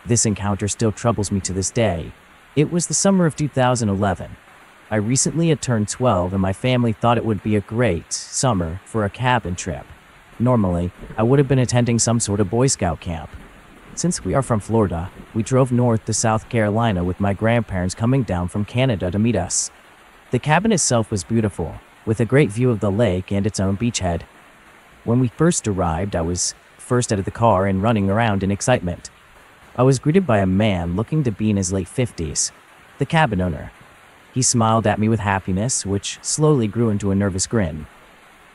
This encounter still troubles me to this day. It was the summer of 2011. I recently had turned 12 and my family thought it would be a great summer for a cabin trip. Normally, I would have been attending some sort of Boy Scout camp. Since we are from Florida, we drove north to South Carolina with my grandparents coming down from Canada to meet us. The cabin itself was beautiful, with a great view of the lake and its own beachhead. When we first arrived, I was first out of the car and running around in excitement. I was greeted by a man looking to be in his late 50s, the cabin owner. He smiled at me with happiness, which slowly grew into a nervous grin.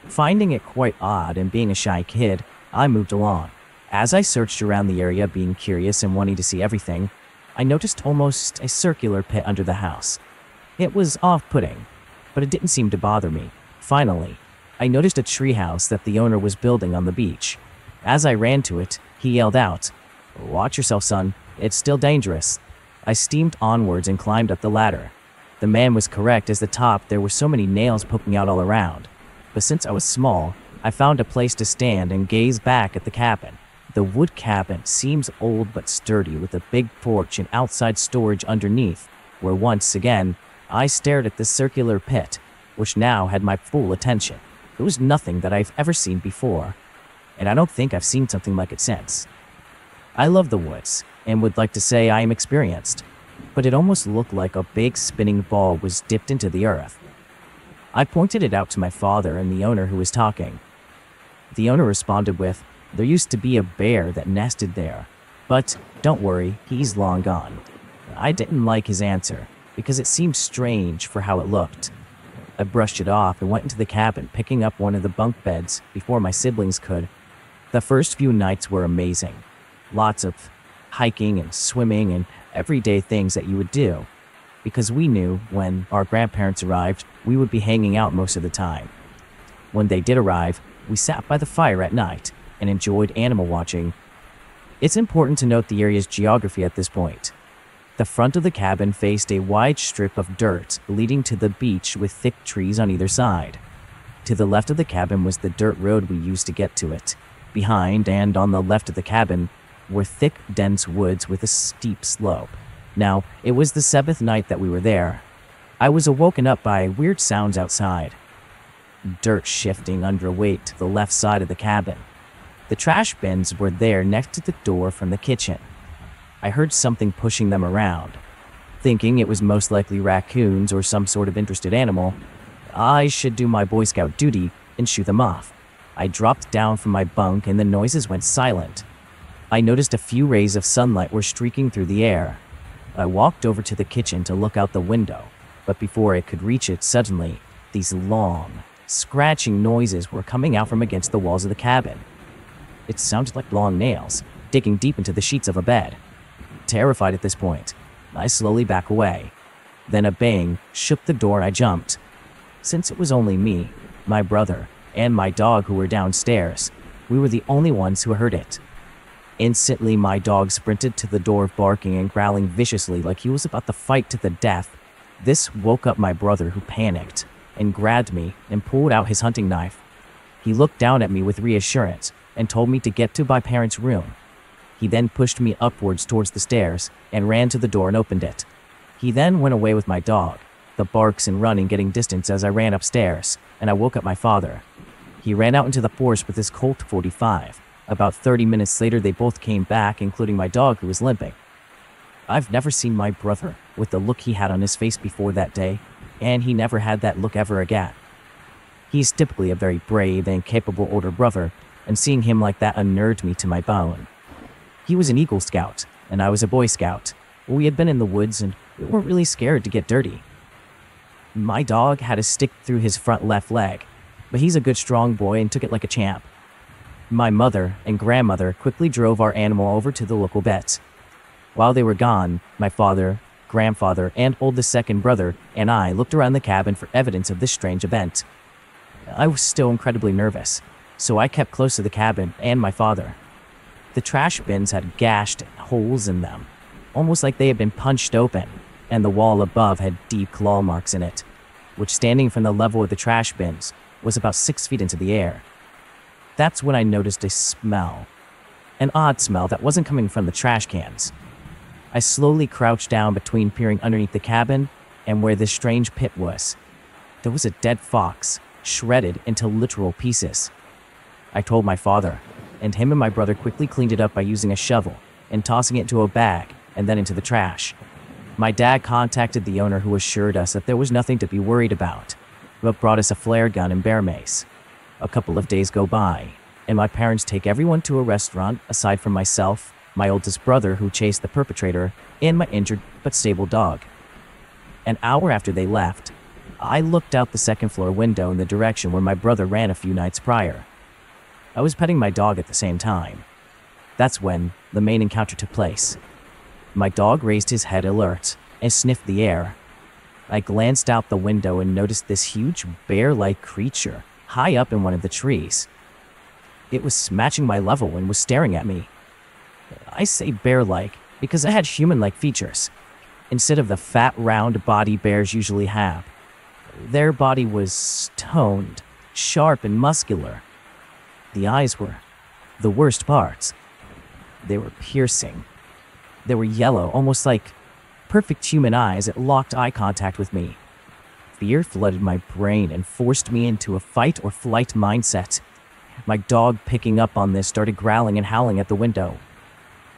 Finding it quite odd and being a shy kid, I moved along. As I searched around the area, being curious and wanting to see everything, I noticed almost a circular pit under the house. It was off-putting, but it didn't seem to bother me. Finally, I noticed a treehouse that the owner was building on the beach. As I ran to it, he yelled out, "Watch yourself, son. It's still dangerous." I steamed onwards and climbed up the ladder. The man was correct, as the top there were so many nails poking out all around. But since I was small, I found a place to stand and gaze back at the cabin. The wood cabin seems old but sturdy, with a big porch and outside storage underneath, where once again, I stared at this circular pit, which now had my full attention. It was nothing that I've ever seen before, and I don't think I've seen something like it since. I love the woods, and would like to say I am experienced, but it almost looked like a big spinning ball was dipped into the earth. I pointed it out to my father and the owner who was talking. The owner responded with, "There used to be a bear that nested there, but don't worry, he's long gone." I didn't like his answer, because it seemed strange for how it looked. I brushed it off and went into the cabin, picking up one of the bunk beds before my siblings could. The first few nights were amazing. Lots of hiking and swimming and everyday things that you would do, because we knew when our grandparents arrived, we would be hanging out most of the time. When they did arrive, we sat by the fire at night and enjoyed animal watching. It's important to note the area's geography at this point. The front of the cabin faced a wide strip of dirt leading to the beach with thick trees on either side. To the left of the cabin was the dirt road we used to get to it. Behind and on the left of the cabin were thick, dense woods with a steep slope. Now, it was the 7th night that we were there. I was awoken up by weird sounds outside. Dirt shifting under a weight to the left side of the cabin. The trash bins were there next to the door from the kitchen. I heard something pushing them around. Thinking it was most likely raccoons or some sort of interested animal, I should do my Boy Scout duty and shoo them off. I dropped down from my bunk and the noises went silent. I noticed a few rays of sunlight were streaking through the air. I walked over to the kitchen to look out the window, but before I could reach it, suddenly, these long, scratching noises were coming out from against the walls of the cabin. It sounded like long nails, digging deep into the sheets of a bed. Terrified at this point, I slowly back away. Then a bang shook the door and I jumped. Since it was only me, my brother, and my dog who were downstairs, we were the only ones who heard it. Instantly, my dog sprinted to the door, barking and growling viciously like he was about to fight to the death. This woke up my brother, who panicked and grabbed me and pulled out his hunting knife. He looked down at me with reassurance and told me to get to my parents' room. He then pushed me upwards towards the stairs and ran to the door and opened it. He then went away with my dog, the barks and running getting distance as I ran upstairs, and I woke up my father. He ran out into the forest with his Colt 45. About 30 minutes later, they both came back, including my dog who was limping. I've never seen my brother with the look he had on his face before that day, and he never had that look ever again. He's typically a very brave and capable older brother, and seeing him like that unnerved me to my bone. He was an Eagle Scout, and I was a Boy Scout. We had been in the woods, and we weren't really scared to get dirty. My dog had a stick through his front left leg, but he's a good strong boy and took it like a champ. My mother and grandmother quickly drove our animal over to the local vet. While they were gone, my father, grandfather, and oldest second brother and I looked around the cabin for evidence of this strange event. I was still incredibly nervous, so I kept close to the cabin and my father. The trash bins had gashed holes in them, almost like they had been punched open, and the wall above had deep claw marks in it, which, standing from the level of the trash bins, was about 6 feet into the air. That's when I noticed a smell. An odd smell that wasn't coming from the trash cans. I slowly crouched down between peering underneath the cabin and where this strange pit was. There was a dead fox, shredded into literal pieces. I told my father, and him and my brother quickly cleaned it up by using a shovel and tossing it into a bag and then into the trash. My dad contacted the owner, who assured us that there was nothing to be worried about, but brought us a flare gun and bear mace. A couple of days go by, and my parents take everyone to a restaurant aside from myself, my oldest brother who chased the perpetrator, and my injured but stable dog. An hour after they left, I looked out the second-floor window in the direction where my brother ran a few nights prior. I was petting my dog at the same time. That's when the main encounter took place. My dog raised his head alert and sniffed the air. I glanced out the window and noticed this huge bear-like creature high up in one of the trees. It was matching my level and was staring at me. I say bear-like because it had human-like features, instead of the fat, round body bears usually have. Their body was toned, sharp, and muscular. The eyes were the worst parts. They were piercing. They were yellow, almost like perfect human eyes. It locked eye contact with me. Fear flooded my brain and forced me into a fight or flight mindset. My dog, picking up on this, started growling and howling at the window.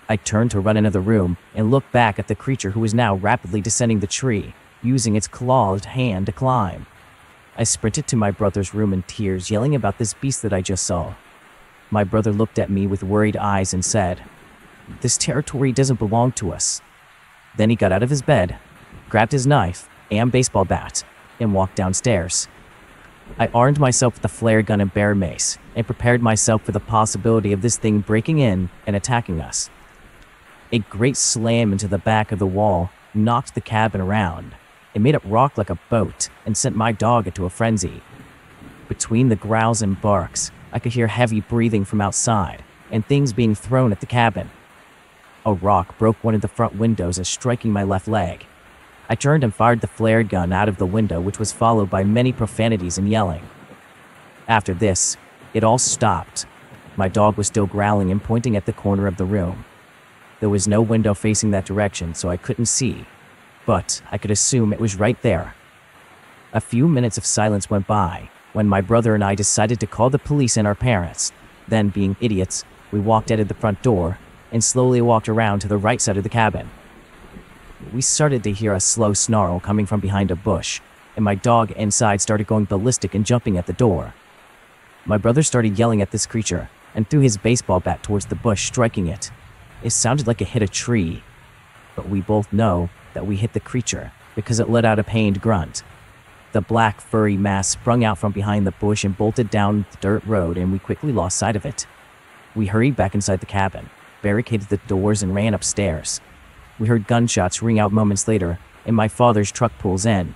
I turned to run into the room and looked back at the creature, who was now rapidly descending the tree, using its clawed hand to climb. I sprinted to my brother's room in tears, yelling about this beast that I just saw. My brother looked at me with worried eyes and said, "This territory doesn't belong to us." Then he got out of his bed, grabbed his knife and baseball bat, and walked downstairs. I armed myself with a flare gun and bear mace, and prepared myself for the possibility of this thing breaking in and attacking us. A great slam into the back of the wall knocked the cabin around. It made it rock like a boat and sent my dog into a frenzy. Between the growls and barks, I could hear heavy breathing from outside and things being thrown at the cabin. A rock broke one of the front windows as striking my left leg. I turned and fired the flare gun out of the window, which was followed by many profanities and yelling. After this, it all stopped. My dog was still growling and pointing at the corner of the room. There was no window facing that direction, so I couldn't see, but I could assume it was right there. A few minutes of silence went by when my brother and I decided to call the police and our parents. Then, being idiots, we walked out of the front door and slowly walked around to the right side of the cabin. We started to hear a slow snarl coming from behind a bush, and my dog inside started going ballistic and jumping at the door. My brother started yelling at this creature and threw his baseball bat towards the bush, striking it. It sounded like it hit a tree, but we both know that we hit the creature because it let out a pained grunt. The black furry mass sprung out from behind the bush and bolted down the dirt road, and we quickly lost sight of it. We hurried back inside the cabin, barricaded the doors, and ran upstairs. We heard gunshots ring out moments later, and my father's truck pulls in.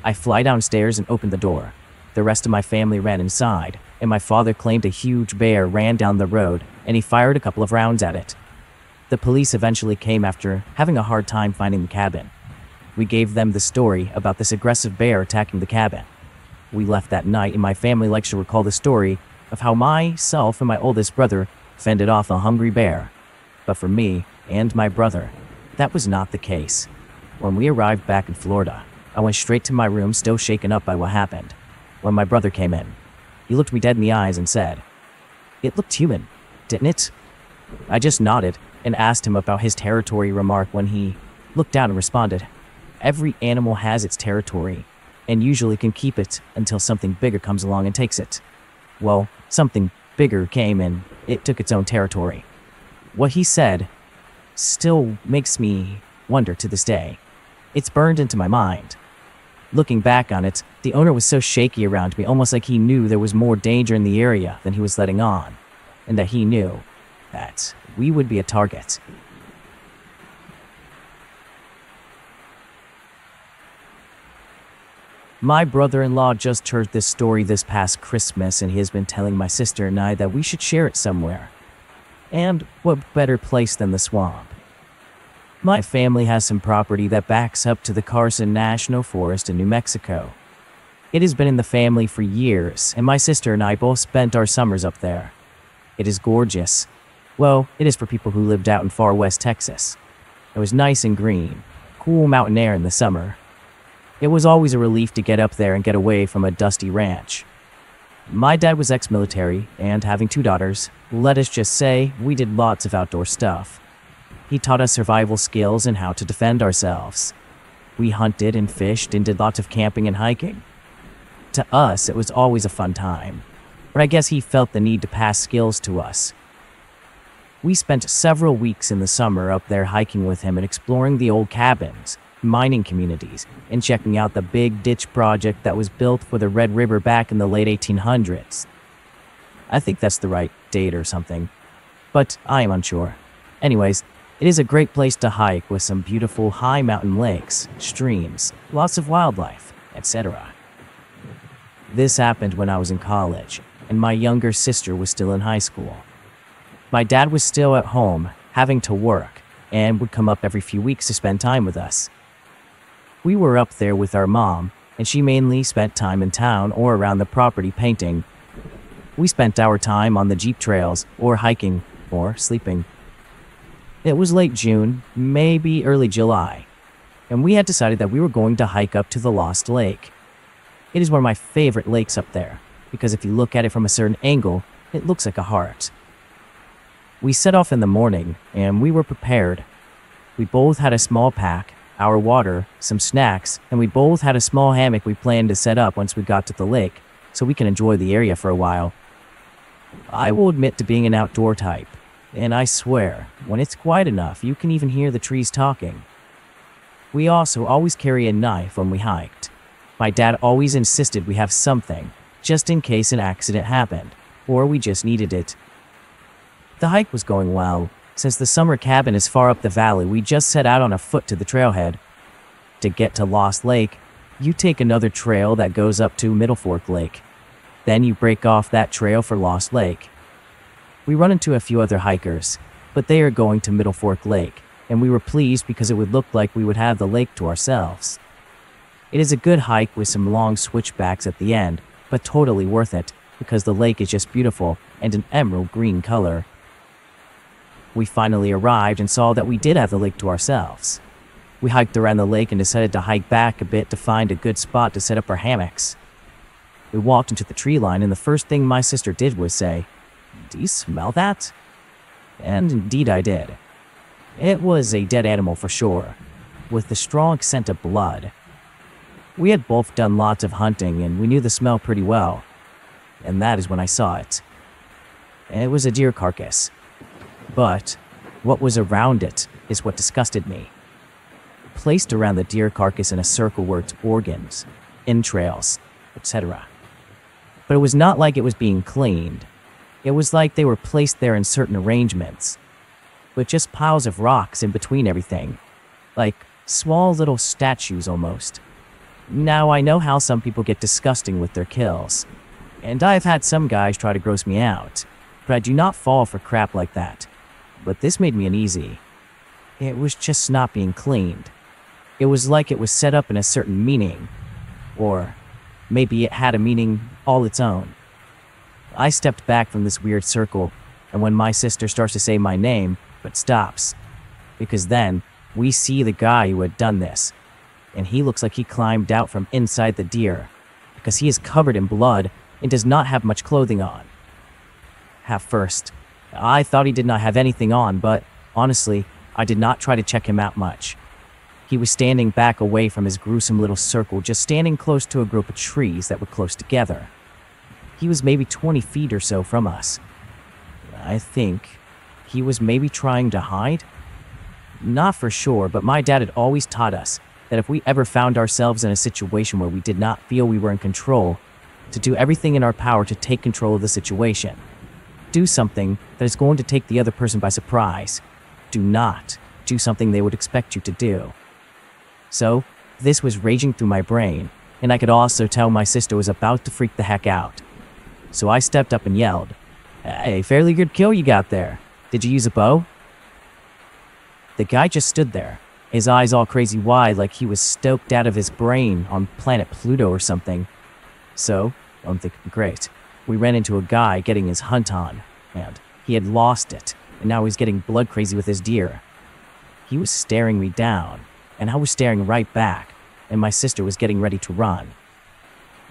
I fly downstairs and open the door. The rest of my family ran inside, and my father claimed a huge bear ran down the road, and he fired a couple of rounds at it. The police eventually came after having a hard time finding the cabin. We gave them the story about this aggressive bear attacking the cabin. We left that night, and my family likes to recall the story of how myself and my oldest brother fended off a hungry bear. But for me and my brother, that was not the case. When we arrived back in Florida, I went straight to my room, still shaken up by what happened. When my brother came in, he looked me dead in the eyes and said, "It looked human, didn't it?" I just nodded and asked him about his territory remark. When he looked down and responded, "Every animal has its territory, and usually can keep it until something bigger comes along and takes it." Well, something bigger came and it took its own territory. What he said still makes me wonder to this day. It's burned into my mind. Looking back on it, the owner was so shaky around me, almost like he knew there was more danger in the area than he was letting on, and that he knew that we would be a target. My brother-in-law just heard this story this past Christmas, and he has been telling my sister and I that we should share it somewhere. And what better place than the swamp? My family has some property that backs up to the Carson National Forest in New Mexico. It has been in the family for years, and my sister and I both spent our summers up there. It is gorgeous. Well, it is for people who lived out in far west Texas. It was nice and green, cool mountain air in the summer. It was always a relief to get up there and get away from a dusty ranch. My dad was ex-military, and having 2 daughters, let us just say we did lots of outdoor stuff. He taught us survival skills and how to defend ourselves. We hunted and fished and did lots of camping and hiking. To us, it was always a fun time, but I guess he felt the need to pass skills to us. We spent several weeks in the summer up there hiking with him and exploring the old cabins, mining communities, and checking out the big ditch project that was built for the Red River back in the late 1800s. I think that's the right date or something, but I am unsure. Anyways, it is a great place to hike with some beautiful high mountain lakes, streams, lots of wildlife, etc. This happened when I was in college, and my younger sister was still in high school. My dad was still at home, having to work, and would come up every few weeks to spend time with us. We were up there with our mom, and she mainly spent time in town or around the property painting. We spent our time on the jeep trails, or hiking, or sleeping. It was late June, maybe early July, and we had decided that we were going to hike up to the Lost Lake. It is one of my favorite lakes up there, because if you look at it from a certain angle, it looks like a heart. We set off in the morning, and we were prepared. We both had a small pack, our water, some snacks, and we both had a small hammock we planned to set up once we got to the lake, so we can enjoy the area for a while. I will admit to being an outdoor type, and I swear, when it's quiet enough, you can even hear the trees talking. We also always carry a knife when we hiked. My dad always insisted we have something, just in case an accident happened, or we just needed it. The hike was going well. Since the summer cabin is far up the valley, we just set out on a foot to the trailhead. To get to Lost Lake, you take another trail that goes up to Middle Fork Lake. Then you break off that trail for Lost Lake. We run into a few other hikers, but they are going to Middle Fork Lake, and we were pleased because it would look like we would have the lake to ourselves. It is a good hike with some long switchbacks at the end, but totally worth it because the lake is just beautiful and an emerald green color. We finally arrived and saw that we did have the lake to ourselves. We hiked around the lake and decided to hike back a bit to find a good spot to set up our hammocks. We walked into the tree line, and the first thing my sister did was say, "Do you smell that?" And indeed I did. It was a dead animal for sure, with the strong scent of blood. We had both done lots of hunting, and we knew the smell pretty well. And that is when I saw it. It was a deer carcass. But what was around it is what disgusted me. Placed around the deer carcass in a circle were its organs, entrails, etc. But it was not like it was being cleaned. It was like they were placed there in certain arrangements, with just piles of rocks in between everything, like small little statues almost. Now I know how some people get disgusting with their kills, and I've had some guys try to gross me out, but I do not fall for crap like that. But this made me uneasy. It was just not being cleaned. It was like it was set up in a certain meaning, or maybe it had a meaning all its own. I stepped back from this weird circle, and when my sister starts to say my name, but stops, because then we see the guy who had done this, and he looks like he climbed out from inside the deer, because he is covered in blood and does not have much clothing on. At first, I thought he did not have anything on, but honestly, I did not try to check him out much. He was standing back away from his gruesome little circle, just standing close to a group of trees that were close together. He was maybe 20 feet or so from us. I think he was maybe trying to hide? Not for sure, but my dad had always taught us that if we ever found ourselves in a situation where we did not feel we were in control, to do everything in our power to take control of the situation. Do something that is going to take the other person by surprise. Do not do something they would expect you to do. So, this was raging through my brain, and I could also tell my sister was about to freak the heck out. So I stepped up and yelled, "Hey, fairly good kill you got there. Did you use a bow?" The guy just stood there, his eyes all crazy wide like he was stoked out of his brain on planet Pluto or something. So, I'm thinking, great. We ran into a guy getting his hunt on, and he had lost it, and now he's getting blood crazy with his deer. He was staring me down, and I was staring right back, and my sister was getting ready to run.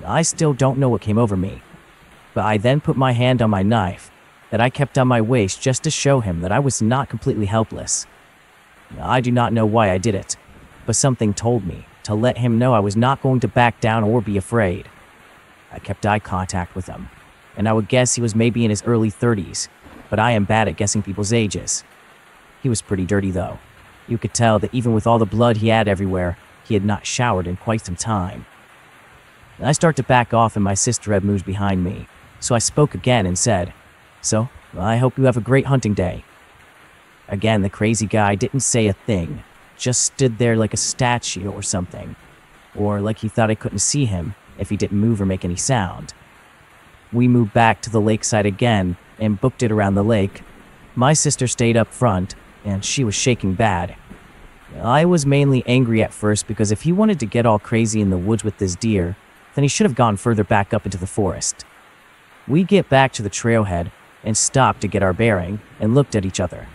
I still don't know what came over me, but I then put my hand on my knife that I kept on my waist just to show him that I was not completely helpless. I do not know why I did it, but something told me to let him know I was not going to back down or be afraid. I kept eye contact with him, and I would guess he was maybe in his early 30s, but I am bad at guessing people's ages. He was pretty dirty though. You could tell that even with all the blood he had everywhere, he had not showered in quite some time. I start to back off and my sister had moved behind me, so I spoke again and said, "So, I hope you have a great hunting day." Again, the crazy guy didn't say a thing, just stood there like a statue or something, or like he thought I couldn't see him if he didn't move or make any sound. We moved back to the lakeside again and booked it around the lake. My sister stayed up front, and she was shaking bad. I was mainly angry at first because if he wanted to get all crazy in the woods with this deer, then he should have gone further back up into the forest. We get back to the trailhead and stopped to get our bearing and looked at each other.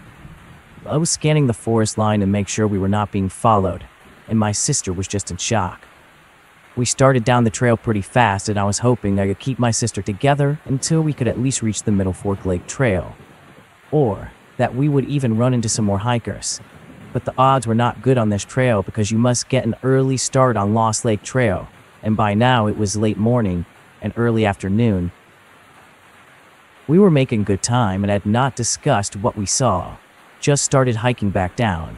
I was scanning the forest line to make sure we were not being followed, and my sister was just in shock. We started down the trail pretty fast, and I was hoping I could keep my sister together until we could at least reach the Middle Fork Lake Trail, or that we would even run into some more hikers. But the odds were not good on this trail because you must get an early start on Lost Lake Trail, and by now it was late morning and early afternoon. We were making good time and had not discussed what we saw, just started hiking back down.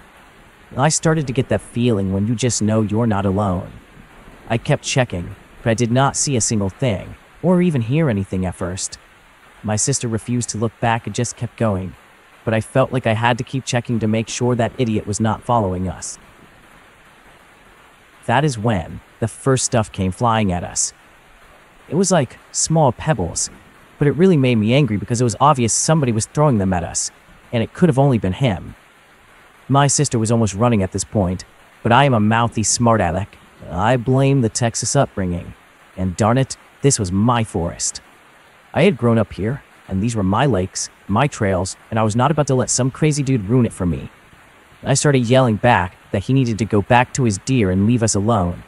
I started to get that feeling when you just know you're not alone. I kept checking, but I did not see a single thing, or even hear anything at first. My sister refused to look back and just kept going, but I felt like I had to keep checking to make sure that idiot was not following us. That is when the first stuff came flying at us. It was like small pebbles, but it really made me angry because it was obvious somebody was throwing them at us, and it could have only been him. My sister was almost running at this point, but I am a mouthy smart aleck. I blame the Texas upbringing, and darn it, this was my forest. I had grown up here, and these were my lakes, my trails, and I was not about to let some crazy dude ruin it for me. I started yelling back that he needed to go back to his deer and leave us alone.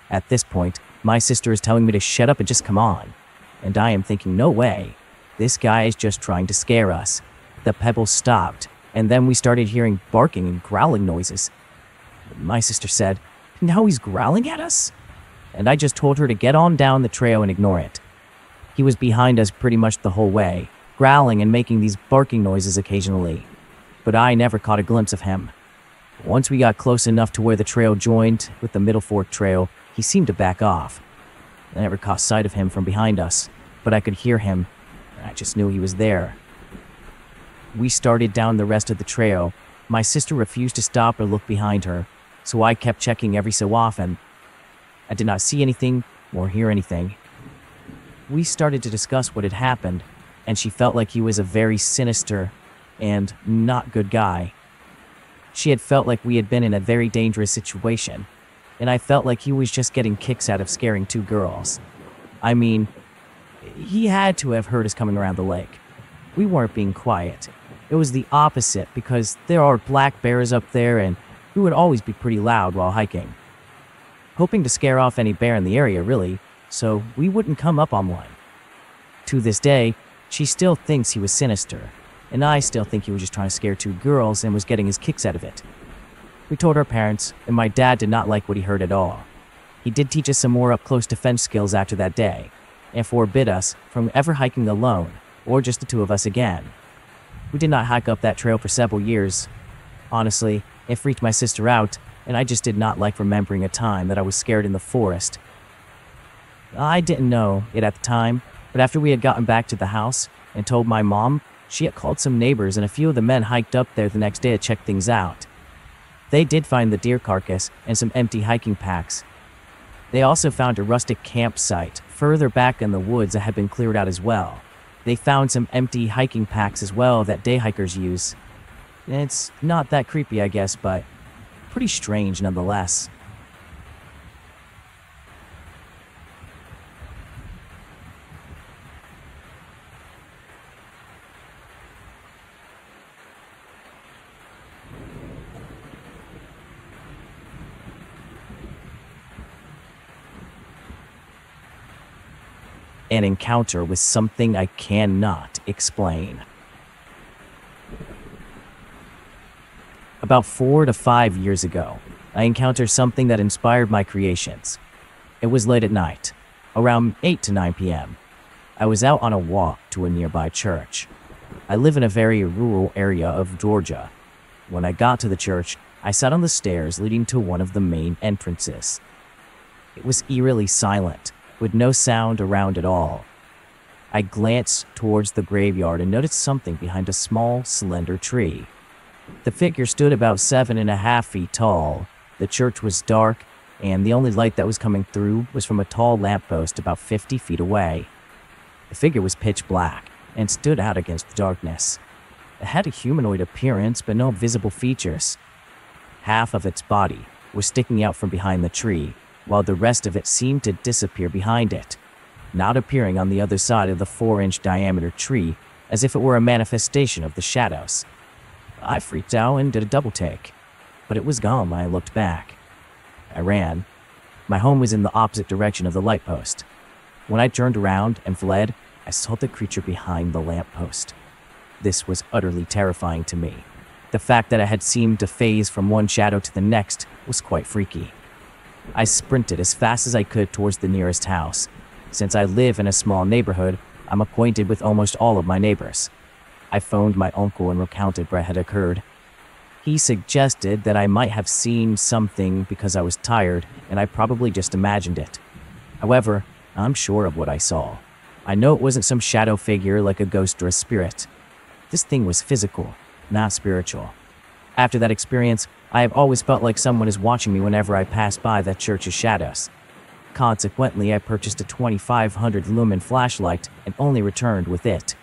At this point, my sister is telling me to shut up and just come on, and I am thinking, no way, this guy is just trying to scare us. The pebbles stopped, and then we started hearing barking and growling noises. My sister said, "Now he's growling at us?" And I just told her to get on down the trail and ignore it. He was behind us pretty much the whole way, growling and making these barking noises occasionally, but I never caught a glimpse of him. Once we got close enough to where the trail joined with the Middle Fork Trail, he seemed to back off. I never caught sight of him from behind us, but I could hear him, and I just knew he was there. We started down the rest of the trail. My sister refused to stop or look behind her, so I kept checking every so often. I did not see anything or hear anything. We started to discuss what had happened, and she felt like he was a very sinister and not good guy. She had felt like we had been in a very dangerous situation, and I felt like he was just getting kicks out of scaring two girls. I mean, he had to have heard us coming around the lake. We weren't being quiet. It was the opposite because there are black bears up there and we would always be pretty loud while hiking. Hoping to scare off any bear in the area, really, so we wouldn't come up on one. To this day, she still thinks he was sinister, and I still think he was just trying to scare two girls and was getting his kicks out of it. We told our parents, and my dad did not like what he heard at all. He did teach us some more up-close defense skills after that day, and forbid us from ever hiking alone, or just the two of us again. We did not hike up that trail for several years. Honestly, it freaked my sister out, and I just did not like remembering a time that I was scared in the forest. I didn't know it at the time, but after we had gotten back to the house and told my mom, she had called some neighbors and a few of the men hiked up there the next day to check things out. They did find the deer carcass and some empty hiking packs. They also found a rustic campsite further back in the woods that had been cleared out as well. They found some empty hiking packs as well that day hikers use. It's not that creepy, I guess, but pretty strange nonetheless. An encounter with something I cannot explain. About 4 to 5 years ago, I encountered something that inspired my creations. It was late at night, around 8 to 9 p.m. I was out on a walk to a nearby church. I live in a very rural area of Georgia. When I got to the church, I sat on the stairs leading to one of the main entrances. It was eerily silent, with no sound around at all. I glanced towards the graveyard and noticed something behind a small, slender tree. The figure stood about 7.5 feet tall. The church was dark, and the only light that was coming through was from a tall lamppost about 50 feet away. The figure was pitch black and stood out against the darkness. It had a humanoid appearance, but no visible features. Half of its body was sticking out from behind the tree, while the rest of it seemed to disappear behind it, not appearing on the other side of the 4-inch diameter tree, as if it were a manifestation of the shadows. I freaked out and did a double take, but it was gone when I looked back. I ran. My home was in the opposite direction of the light post. When I turned around and fled, I saw the creature behind the lamppost. This was utterly terrifying to me. The fact that it had seemed to phase from one shadow to the next was quite freaky. I sprinted as fast as I could towards the nearest house. Since I live in a small neighborhood, I'm acquainted with almost all of my neighbors. I phoned my uncle and recounted what had occurred. He suggested that I might have seen something because I was tired, and I probably just imagined it. However, I'm sure of what I saw. I know it wasn't some shadow figure like a ghost or a spirit. This thing was physical, not spiritual. After that experience, I have always felt like someone is watching me whenever I pass by that church's shadows. Consequently, I purchased a 2500 lumen flashlight and only returned with it.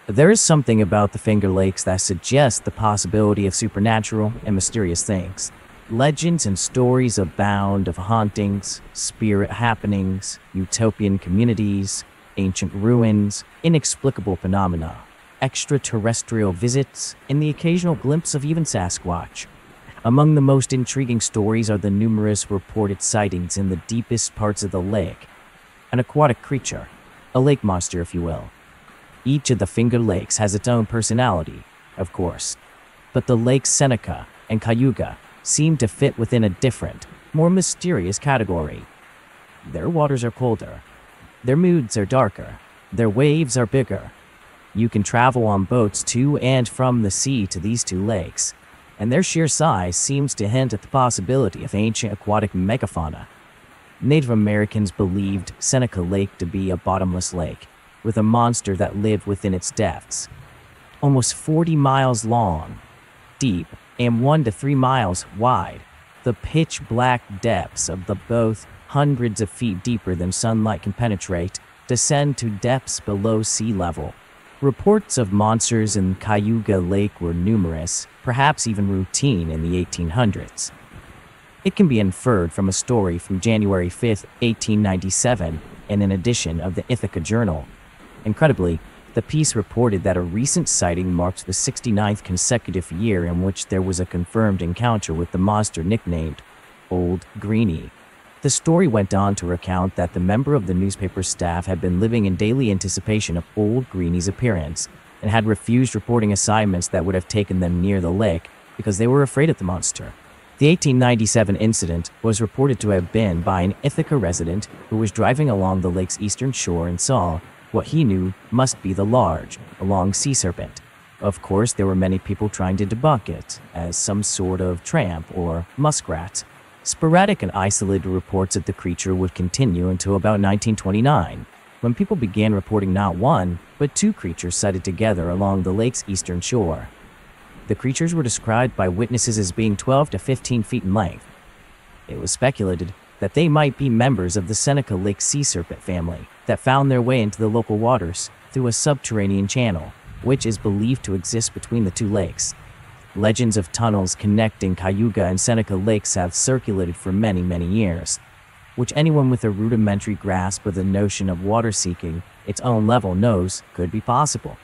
There is something about the Finger Lakes that suggests the possibility of supernatural and mysterious things. Legends and stories abound of hauntings, spirit happenings, utopian communities, ancient ruins, inexplicable phenomena, extraterrestrial visits, and the occasional glimpse of even Sasquatch. Among the most intriguing stories are the numerous reported sightings in the deepest parts of the lake. An aquatic creature, a lake monster if you will. Each of the Finger Lakes has its own personality, of course, but the lakes Seneca and Cayuga seem to fit within a different, more mysterious category. Their waters are colder. Their moods are darker. Their waves are bigger. You can travel on boats to and from the sea to these two lakes, and their sheer size seems to hint at the possibility of ancient aquatic megafauna. Native Americans believed Seneca Lake to be a bottomless lake, with a monster that lived within its depths. Almost 40 miles long, deep, and 1 to 3 miles wide, the pitch-black depths of the both, hundreds of feet deeper than sunlight can penetrate, descend to depths below sea level. Reports of monsters in Cayuga Lake were numerous, perhaps even routine in the 1800s. It can be inferred from a story from January 5, 1897, in an edition of the Ithaca Journal. Incredibly, the piece reported that a recent sighting marked the 69th consecutive year in which there was a confirmed encounter with the monster nicknamed Old Greenie. The story went on to recount that the member of the newspaper staff had been living in daily anticipation of Old Greenie's appearance and had refused reporting assignments that would have taken them near the lake because they were afraid of the monster. The 1897 incident was reported to have been by an Ithaca resident who was driving along the lake's eastern shore and saw what he knew must be the large, long sea serpent. Of course, there were many people trying to debunk it as some sort of tramp or muskrat. Sporadic and isolated reports of the creature would continue until about 1929, when people began reporting not one, but 2 creatures sighted together along the lake's eastern shore. The creatures were described by witnesses as being 12 to 15 feet in length. It was speculated that they might be members of the Seneca Lake sea serpent family that found their way into the local waters through a subterranean channel, which is believed to exist between the 2 lakes. Legends of tunnels connecting Cayuga and Seneca Lakes have circulated for many, many years, which anyone with a rudimentary grasp of the notion of water seeking its own level knows could be possible.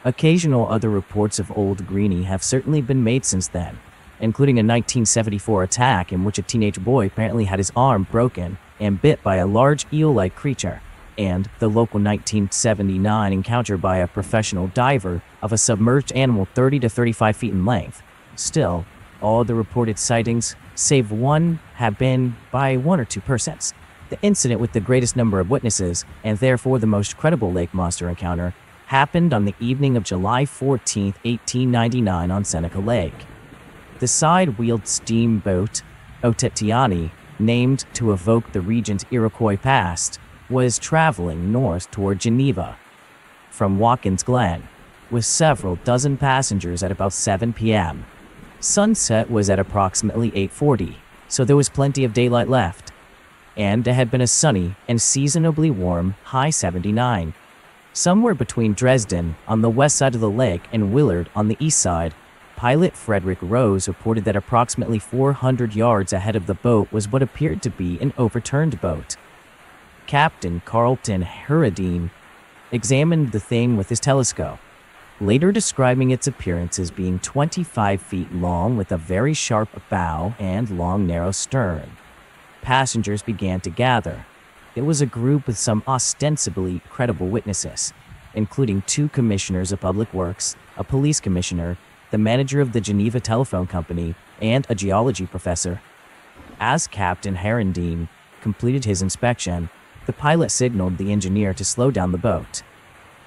Occasional other reports of Old Greenie have certainly been made since then, including a 1974 attack in which a teenage boy apparently had his arm broken and bit by a large eel-like creature, and the local 1979 encounter by a professional diver of a submerged animal 30 to 35 feet in length. Still, all the reported sightings, save one, have been by one or two persons. The incident with the greatest number of witnesses, and therefore the most credible lake monster encounter, happened on the evening of July 14, 1899 on Seneca Lake. The side-wheeled steamboat, Otetiani, named to evoke the region's Iroquois past, was traveling north toward Geneva from Watkins Glen, with several dozen passengers at about 7 p.m. Sunset was at approximately 8:40, so there was plenty of daylight left, and it had been a sunny and seasonably warm high 79. Somewhere between Dresden on the west side of the lake and Willard on the east side, pilot Frederick Rose reported that approximately 400 yards ahead of the boat was what appeared to be an overturned boat. Captain Carlton Herendeen examined the thing with his telescope, later describing its appearance as being 25 feet long with a very sharp bow and long narrow stern. Passengers began to gather. It was a group with some ostensibly credible witnesses, including 2 commissioners of public works, a police commissioner, the manager of the Geneva Telephone Company, and a geology professor. As Captain Herendeen completed his inspection, the pilot signaled the engineer to slow down the boat.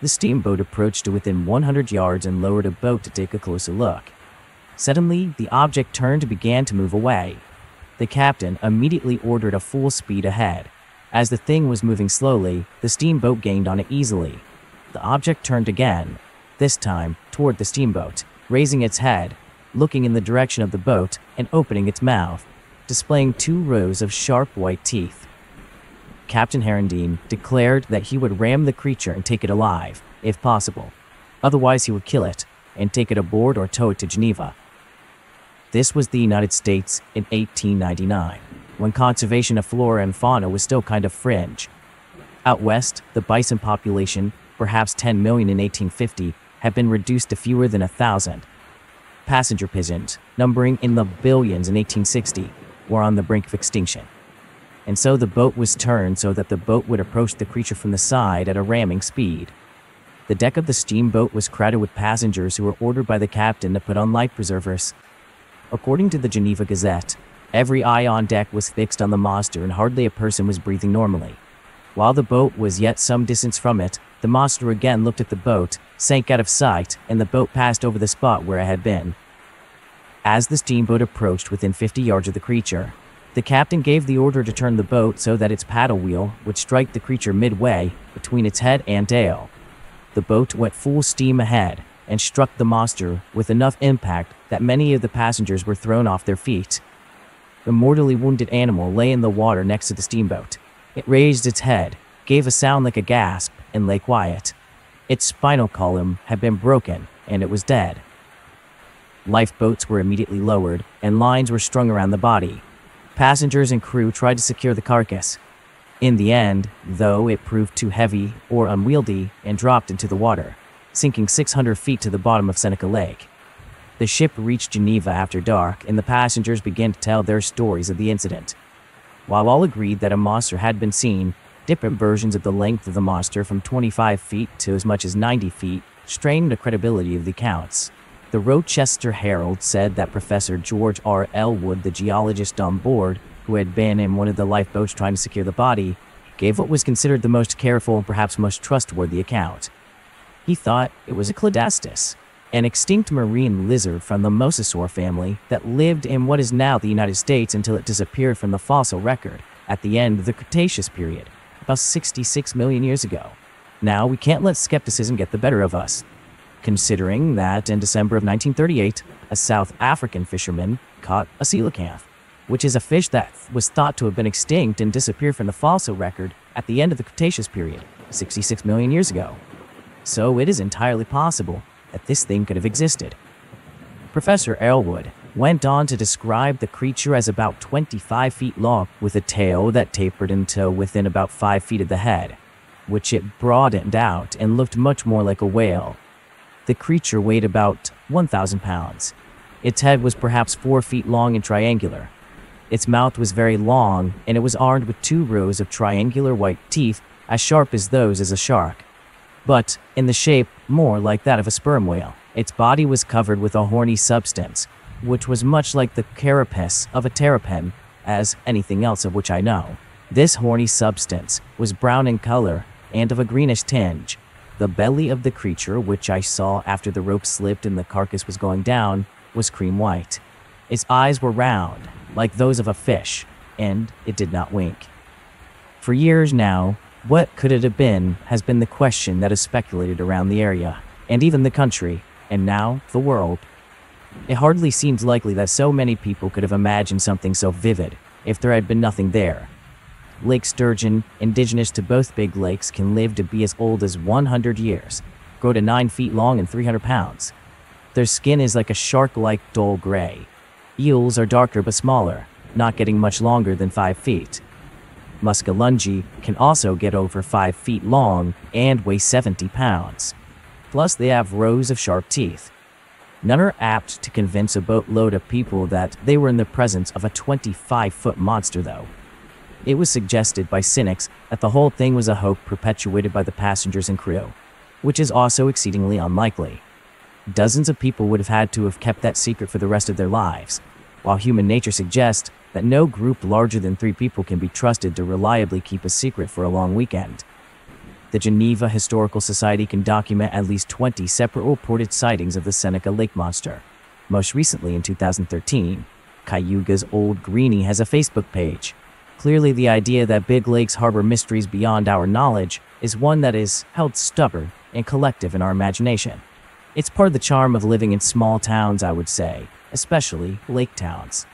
The steamboat approached to within 100 yards and lowered a boat to take a closer look. Suddenly, the object turned and began to move away. The captain immediately ordered a full speed ahead. As the thing was moving slowly, the steamboat gained on it easily. The object turned again, this time toward the steamboat, raising its head, looking in the direction of the boat, and opening its mouth, displaying 2 rows of sharp white teeth. Captain Herendeen declared that he would ram the creature and take it alive, if possible. Otherwise, he would kill it and take it aboard or tow it to Geneva. This was the United States in 1899, when conservation of flora and fauna was still kind of fringe. Out west, the bison population, perhaps 10 million in 1850, had been reduced to fewer than 1,000. Passenger pigeons, numbering in the billions in 1860, were on the brink of extinction. And so the boat was turned so that the boat would approach the creature from the side at a ramming speed. The deck of the steamboat was crowded with passengers who were ordered by the captain to put on life preservers. According to the Geneva Gazette, every eye on deck was fixed on the monster and hardly a person was breathing normally. While the boat was yet some distance from it, the monster again looked at the boat, sank out of sight, and the boat passed over the spot where it had been. As the steamboat approached within 50 yards of the creature, the captain gave the order to turn the boat so that its paddle wheel would strike the creature midway between its head and tail. The boat went full steam ahead and struck the monster with enough impact that many of the passengers were thrown off their feet. The mortally wounded animal lay in the water next to the steamboat. It raised its head, gave a sound like a gasp, and lay quiet. Its spinal column had been broken, and it was dead. Lifeboats were immediately lowered, and lines were strung around the body. Passengers and crew tried to secure the carcass. In the end, though, it proved too heavy or unwieldy and dropped into the water, sinking 600 feet to the bottom of Seneca Lake. The ship reached Geneva after dark, and the passengers began to tell their stories of the incident. While all agreed that a monster had been seen, different versions of the length of the monster from 25 feet to as much as 90 feet strained the credibility of the accounts. The Rochester Herald said that Professor George R. Elwood, the geologist on board, who had been in one of the lifeboats trying to secure the body, gave what was considered the most careful and perhaps most trustworthy account. He thought it was a cladastus, an extinct marine lizard from the mosasaur family that lived in what is now the United States until it disappeared from the fossil record at the end of the Cretaceous period, about 66 million years ago. Now, we can't let skepticism get the better of us, considering that in December of 1938, a South African fisherman caught a coelacanth, which is a fish that was thought to have been extinct and disappeared from the fossil record at the end of the Cretaceous period, 66 million years ago. So it is entirely possible that this thing could have existed. Professor Elwood went on to describe the creature as about 25 feet long, with a tail that tapered until within about 5 feet of the head, which it broadened out and looked much more like a whale. The creature weighed about 1,000 pounds. Its head was perhaps 4 feet long and triangular. Its mouth was very long, and it was armed with 2 rows of triangular white teeth as sharp as those as a shark, but in the shape more like that of a sperm whale. Its body was covered with a horny substance, which was much like the carapace of a terrapin, as anything else of which I know. This horny substance was brown in color and of a greenish tinge. The belly of the creature, which I saw after the rope slipped and the carcass was going down, was cream white. Its eyes were round, like those of a fish, and it did not wink. For years now, what could it have been has been the question that has speculated around the area, and even the country, and now the world. It hardly seems likely that so many people could have imagined something so vivid if there had been nothing there. Lake sturgeon, indigenous to both big lakes, can live to be as old as 100 years, grow to 9 feet long and 300 pounds. Their skin is like a shark-like dull gray. Eels are darker but smaller, not getting much longer than 5 feet. Muskellungi can also get over 5 feet long and weigh 70 pounds. Plus, they have rows of sharp teeth. None are apt to convince a boatload of people that they were in the presence of a 25-foot monster, though. It was suggested by cynics that the whole thing was a hoax perpetuated by the passengers and crew, which is also exceedingly unlikely. Dozens of people would have had to have kept that secret for the rest of their lives, while human nature suggests that no group larger than 3 people can be trusted to reliably keep a secret for a long weekend. The Geneva Historical Society can document at least 20 separate reported sightings of the Seneca Lake monster. Most recently in 2013, Cayuga's Old Greenie has a Facebook page. Clearly, the idea that big lakes harbor mysteries beyond our knowledge is one that is held stubborn and collective in our imagination. It's part of the charm of living in small towns, I would say, especially lake towns.